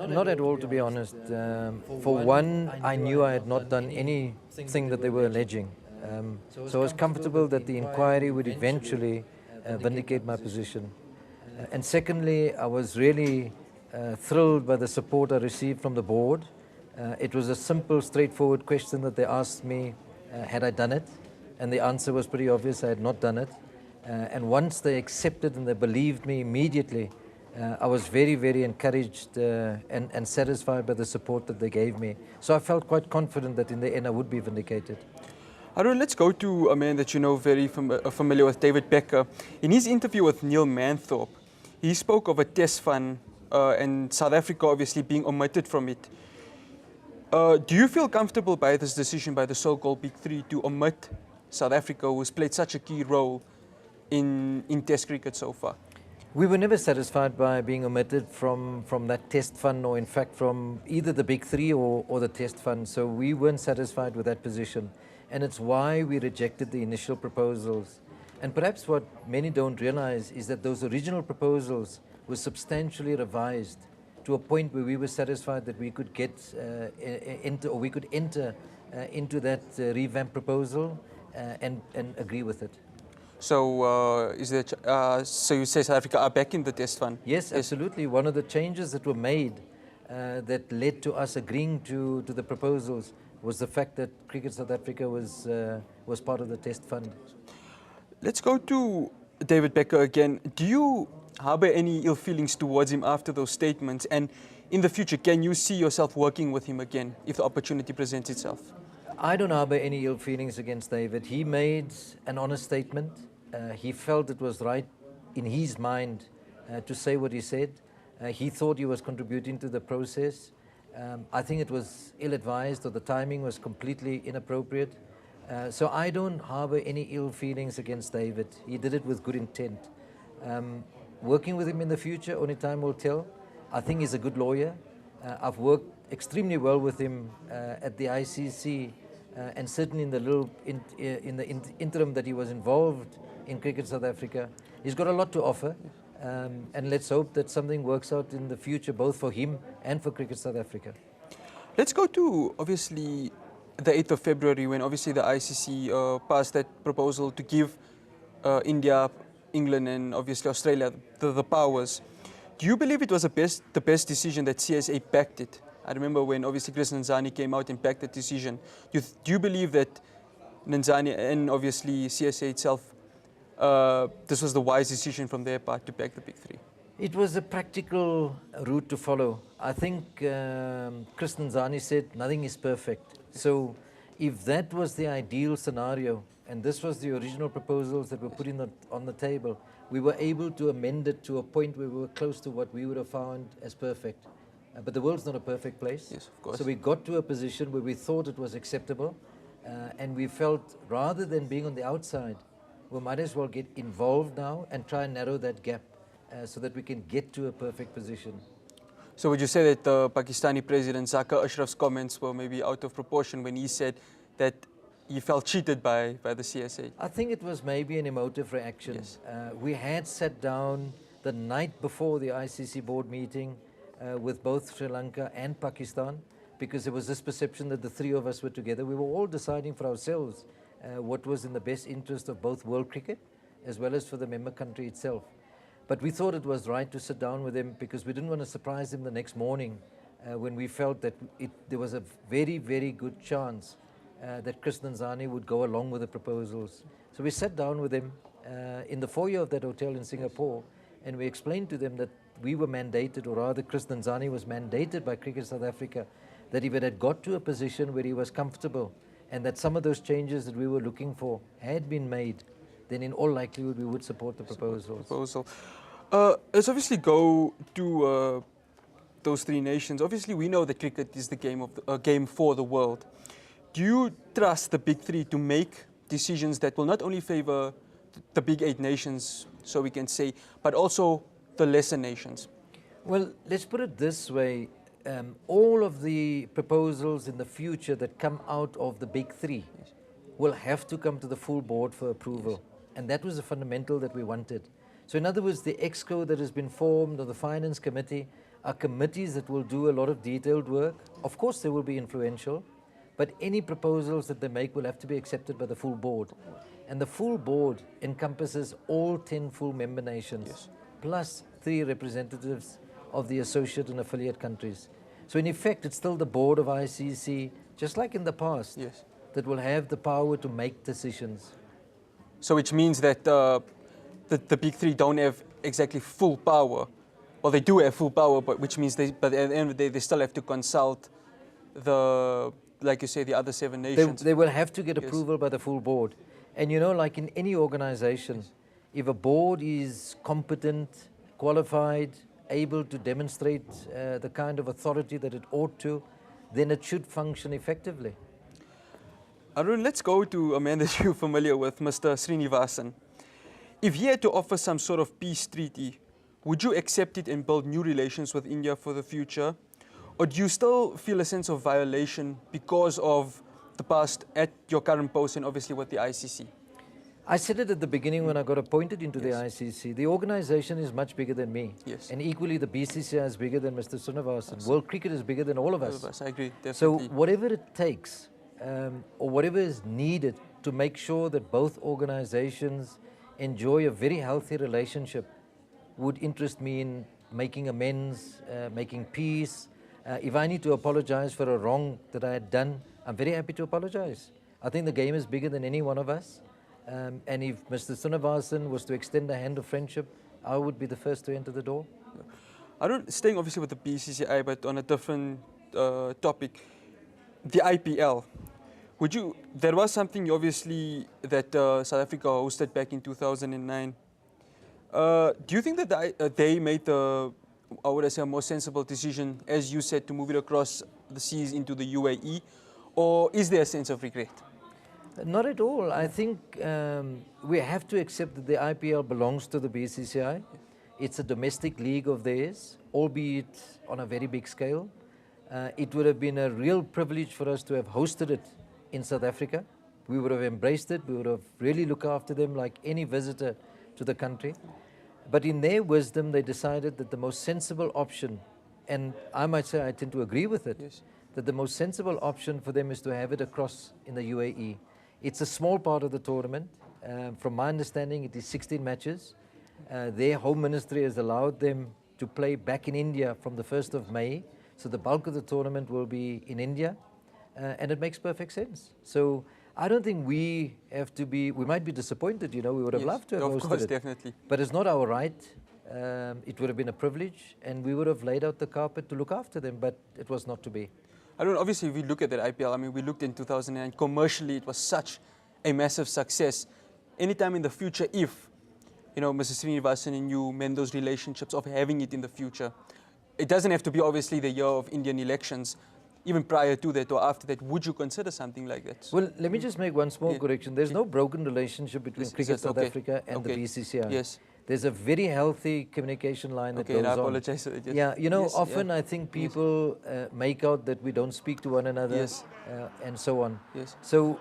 Not at all, to be honest. For one, I knew I had not done anything that they were alleging. So I was comfortable that the inquiry would eventually vindicate my position. And secondly, I was really thrilled by the support I received from the board. It was a simple, straightforward question that they asked me, had I done it? And the answer was pretty obvious, I had not done it. And once they accepted and they believed me immediately, I was very, very encouraged and satisfied by the support that they gave me. So I felt quite confident that in the end I would be vindicated. Haroon, let's go to a man that you know very familiar with, David Becker. In his interview with Neil Manthorpe, he spoke of a test fund and South Africa obviously being omitted from it. Do you feel comfortable by this decision by the so-called Big Three to omit South Africa, who has played such a key role in Test cricket so far? We were never satisfied by being omitted from that test fund, or in fact from either the Big Three or the test fund. So we weren't satisfied with that position. And it's why we rejected the initial proposals. And perhaps what many don't realize is that those original proposals were substantially revised to a point where we were satisfied that we could get enter into that revamped proposal and agree with it. So so you say South Africa are back in the test fund? Yes, absolutely. One of the changes that were made that led to us agreeing to the proposals was the fact that Cricket South Africa was part of the test fund. Let's go to David Becker again. Do you harbor any ill feelings towards him after those statements? And in the future, can you see yourself working with him again if the opportunity presents itself? I don't harbor any ill feelings against David. He made an honest statement. He felt it was right in his mind to say what he said. He thought he was contributing to the process. I think it was ill-advised, or the timing was completely inappropriate. So I don't harbor any ill feelings against David. He did it with good intent. Working with him in the future, only time will tell. I think he's a good lawyer. I've worked extremely well with him at the ICC, and certainly in the interim that he was involved in Cricket South Africa. He's got a lot to offer. And let's hope that something works out in the future, both for him and for Cricket South Africa. Let's go to, obviously, the 8th of February, when obviously the ICC passed that proposal to give India, England and obviously Australia the powers. Do you believe it was the best decision that CSA backed it? I remember when obviously Chris Nanzani came out and backed that decision. Do you believe that Nanzani and obviously CSA itself, this was the wise decision from their part to back the Big Three? It was a practical route to follow. I think Chris Nanzani said nothing is perfect. So if that was the ideal scenario, and this was the original proposals that were put on the table, we were able to amend it to a point where we were close to what we would have found as perfect. But the world's not a perfect place. Yes, of course. So we got to a position where we thought it was acceptable, and we felt rather than being on the outside, we might as well get involved now and try and narrow that gap so that we can get to a perfect position. So would you say that the Pakistani President Zakir Ashraf's comments were maybe out of proportion when he said that he felt cheated by the CSA? I think it was maybe an emotive reaction. Yes. We had sat down the night before the ICC board meeting with both Sri Lanka and Pakistan, because there was this perception that the three of us were together. We were all deciding for ourselves what was in the best interest of both world cricket as well as for the member country itself. But we thought it was right to sit down with him because we didn't want to surprise him the next morning when we felt that there was a very, very good chance that Chris Nanzani would go along with the proposals. So we sat down with him in the foyer of that hotel in Singapore, and we explained to them that we were mandated, or rather Chris Nanzani was mandated by Cricket South Africa, that if it had got to a position where he was comfortable and that some of those changes that we were looking for had been made, then in all likelihood we would support the proposal. Let's obviously go to those three nations. Obviously we know that cricket is the game for the world. Do you trust the Big Three to make decisions that will not only favor the Big 8 nations, so we can say, but also the lesser nations? Well, let's put it this way. All of the proposals in the future that come out of the Big Three will have to come to the full board for approval. Yes. And that was the fundamental that we wanted. So in other words, the EXCO that has been formed, or the Finance Committee, are committees that will do a lot of detailed work. Of course, they will be influential, but any proposals that they make will have to be accepted by the full board. And the full board encompasses all 10 full member nations, plus 3 representatives of the associate and affiliate countries. So in effect, it's still the board of ICC, just like in the past, that will have the power to make decisions. So which means that the big 3 don't have exactly full power. Well, they do have full power, but which means but at the end of the day, they still have to consult like you say, the other 7 nations. They will have to get approval by the full board. And you know, like in any organization, if a board is competent, qualified, able to demonstrate the kind of authority that it ought to, then it should function effectively. Haroon, let's go to a man that you're familiar with, Mr. Srinivasan. If he had to offer some sort of peace treaty, would you accept it and build new relations with India for the future? Or do you still feel a sense of violation because of the past at your current post and obviously with the ICC? I said it at the beginning when I got appointed into the ICC. The organization is much bigger than me. And equally, the BCCI is bigger than Mr. Srinivasan. World cricket is bigger than all of us. I agree, definitely. So whatever it takes, or whatever is needed to make sure that both organizations enjoy a very healthy relationship would interest me in making amends, making peace. If I need to apologize for a wrong that I had done, I'm very happy to apologize. I think the game is bigger than any one of us. And if Mr. Srinivasan was to extend a hand of friendship, I would be the first to enter the door. Staying obviously with the BCCI, but on a different topic, the IPL. There was something obviously that South Africa hosted back in 2009. Do you think that they made a more sensible decision, as you said, to move it across the seas into the UAE? Or is there a sense of regret? Not at all. I think we have to accept that the IPL belongs to the BCCI. It's a domestic league of theirs, albeit on a very big scale. It would have been a real privilege for us to have hosted it in South Africa. We would have embraced it. We would have really looked after them like any visitor to the country. But in their wisdom, they decided that the most sensible option, and I might say I tend to agree with it, that the most sensible option for them is to have it across in the UAE. It's a small part of the tournament. From my understanding, it is 16 matches. Their home ministry has allowed them to play back in India from the 1st of May. So the bulk of the tournament will be in India. And it makes perfect sense. So I don't think we might be disappointed, we would have loved to have hosted it. Of course, definitely. But it's not our right. It would have been a privilege, and we would have laid out the carpet to look after them, but it was not to be. Obviously, if we look at that IPL, we looked in 2009, commercially it was such a massive success. Anytime in the future, if, Mr. Srinivasan and you mend those relationships of having it in the future, it doesn't have to be obviously the year of Indian elections. Even prior to that or after that, would you consider something like that? Well, let me just make one small correction. There's no broken relationship between Cricket South Africa and the BCCI. There's a very healthy communication line that goes on. I apologize. Often I think people make out that we don't speak to one another and so on. So,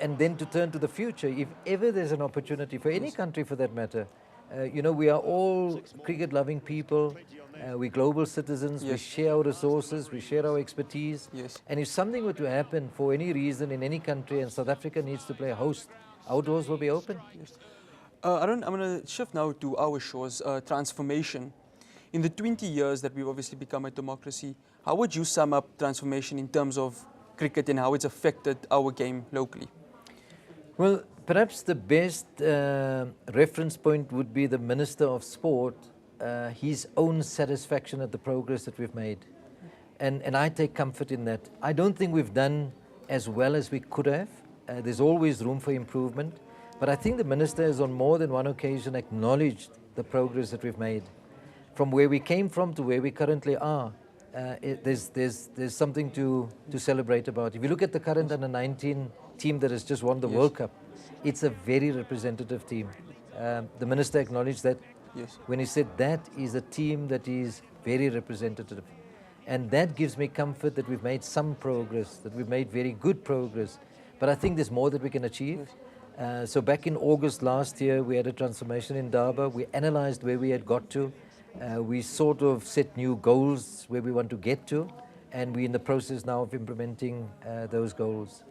and then to turn to the future, if ever there's an opportunity for any country for that matter, we are all cricket-loving people. We're global citizens. We share our resources. We share our expertise. And if something were to happen for any reason in any country and South Africa needs to play host, our doors will be open. Haroon, I'm going to shift now to our shores, transformation. In the 20 years that we've obviously become a democracy, how would you sum up transformation in terms of cricket and how it's affected our game locally? Well, perhaps the best reference point would be the Minister of Sport, his own satisfaction at the progress that we've made. And I take comfort in that. I don't think we've done as well as we could have. There's always room for improvement. But I think the Minister has on more than one occasion acknowledged the progress that we've made. From where we came from to where we currently are, there's something to celebrate about. If you look at the current under-19 team that has just won the World Cup, it's a very representative team. The Minister acknowledged that when he said that is a team that is very representative. And that gives me comfort that we've made some progress, that we've made very good progress. But I think there's more that we can achieve. So back in August last year, we had a transformation in Durban. We analyzed where we had got to. We sort of set new goals where we want to get to, and we're in the process now of implementing those goals.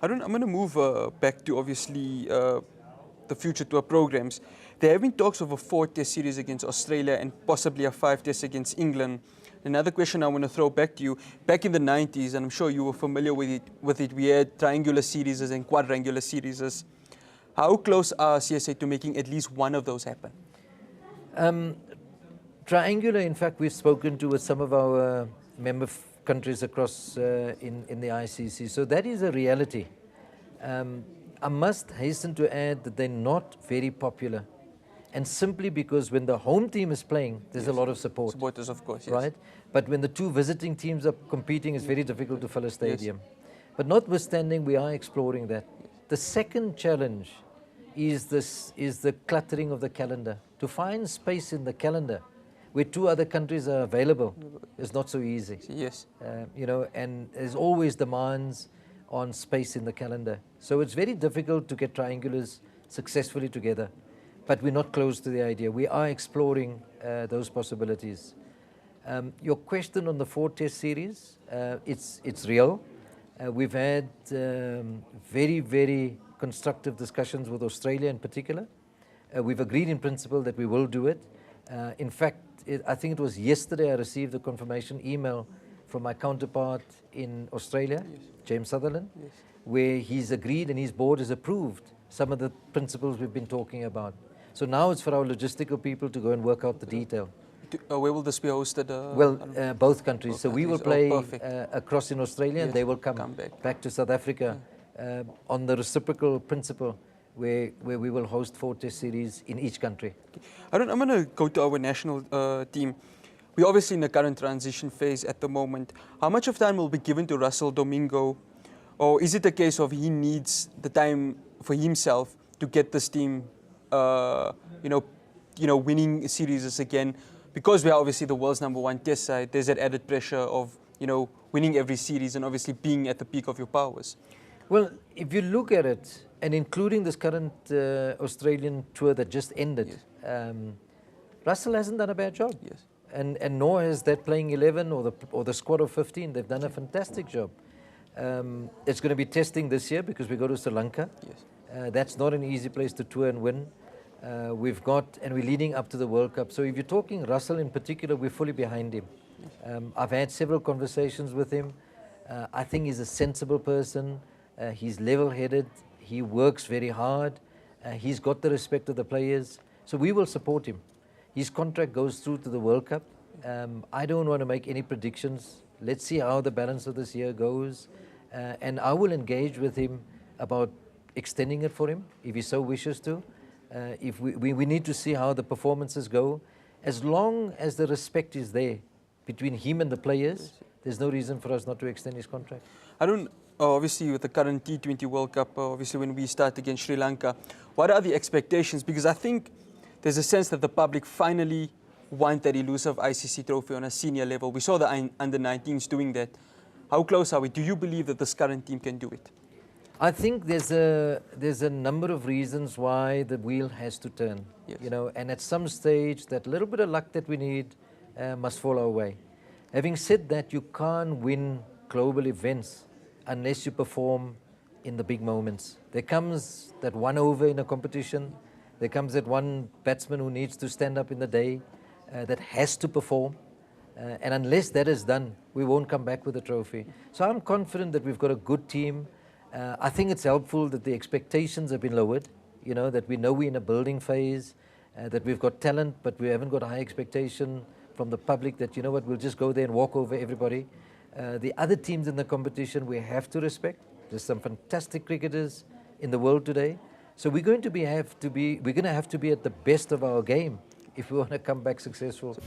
Haroon, I'm going to move back to obviously the future tour programs. There have been talks of a 4-test series against Australia and possibly a 5-test against England. Another question I want to throw back to you. Back in the 90s, and I'm sure you were familiar with it, we had triangular series and quadrangular series. How close are CSA to making at least one of those happen? Triangular, in fact, we've spoken to with some of our member countries across in the ICC. So that is a reality. I must hasten to add that they're not very popular. And simply because when the home team is playing, there's a lot of support. Supporters, of course, yes. Right? But when the two visiting teams are competing, it's very difficult to fill a stadium. But notwithstanding, we are exploring that. The second challenge is the cluttering of the calendar. To find space in the calendar where two other countries are available is not so easy. Yes. And there's always demands on space in the calendar. So it's very difficult to get triangulars successfully together. But we're not close to the idea. We are exploring those possibilities. Your question on the 4-test series, it's real. We've had very, very constructive discussions with Australia in particular. We've agreed in principle that we will do it. In fact, I think it was yesterday I received a confirmation email from my counterpart in Australia, James Sutherland, where he's agreed and his board has approved some of the principles we've been talking about. So now it's for our logistical people to go and work out the detail. Where will this be hosted? Both countries. Both so we will countries. play across in Australia, and they will come back to South Africa on the reciprocal principle where we will host 4-test series in each country. I'm going to go to our national team. We're obviously in the current transition phase at the moment. How much of time will be given to Russell Domingo? Or is it a case of he needs the time for himself to get this team winning series again? Because we are obviously the world's #1 test side, there's that added pressure of, winning every series and obviously being at the peak of your powers. Well, if you look at it, and including this current Australian tour that just ended, Russell hasn't done a bad job. Yes. And nor has that playing 11 or the squad of 15. They've done a fantastic job. It's going to be testing this year because we go to Sri Lanka. Yes. That's not an easy place to tour and win. We're leading up to the World Cup. So if you're talking Russell in particular, we're fully behind him. I've had several conversations with him. I think he's a sensible person. He's level-headed. He works very hard. He's got the respect of the players. So we will support him. His contract goes through to the World Cup. I don't want to make any predictions. Let's see how the balance of this year goes. And I will engage with him about extending it for him if he so wishes to. If we need to see how the performances go. As long as the respect is there between him and the players, there's no reason for us not to extend his contract. Obviously with the current T20 World Cup, obviously when we start against Sri Lanka, what are the expectations? Because I think there's a sense that the public finally want that elusive ICC trophy on a senior level. We saw the under-19s doing that. How close are we? Do you believe that this current team can do it? I think there's a number of reasons why the wheel has to turn. Yes. And at some stage, that little bit of luck that we need must fall our way. Having said that, you can't win global events unless you perform in the big moments. There comes that one over in a competition. There comes that one batsman who needs to stand up in the day that has to perform. And unless that is done, we won't come back with a trophy. So I'm confident that we've got a good team. I think it's helpful that the expectations have been lowered, that we know we're in a building phase, that we've got talent, but we haven't got a high expectation from the public that, we'll just go there and walk over everybody. The other teams in the competition we have to respect. There's some fantastic cricketers in the world today. So we're going to have to be at the best of our game if we want to come back successful.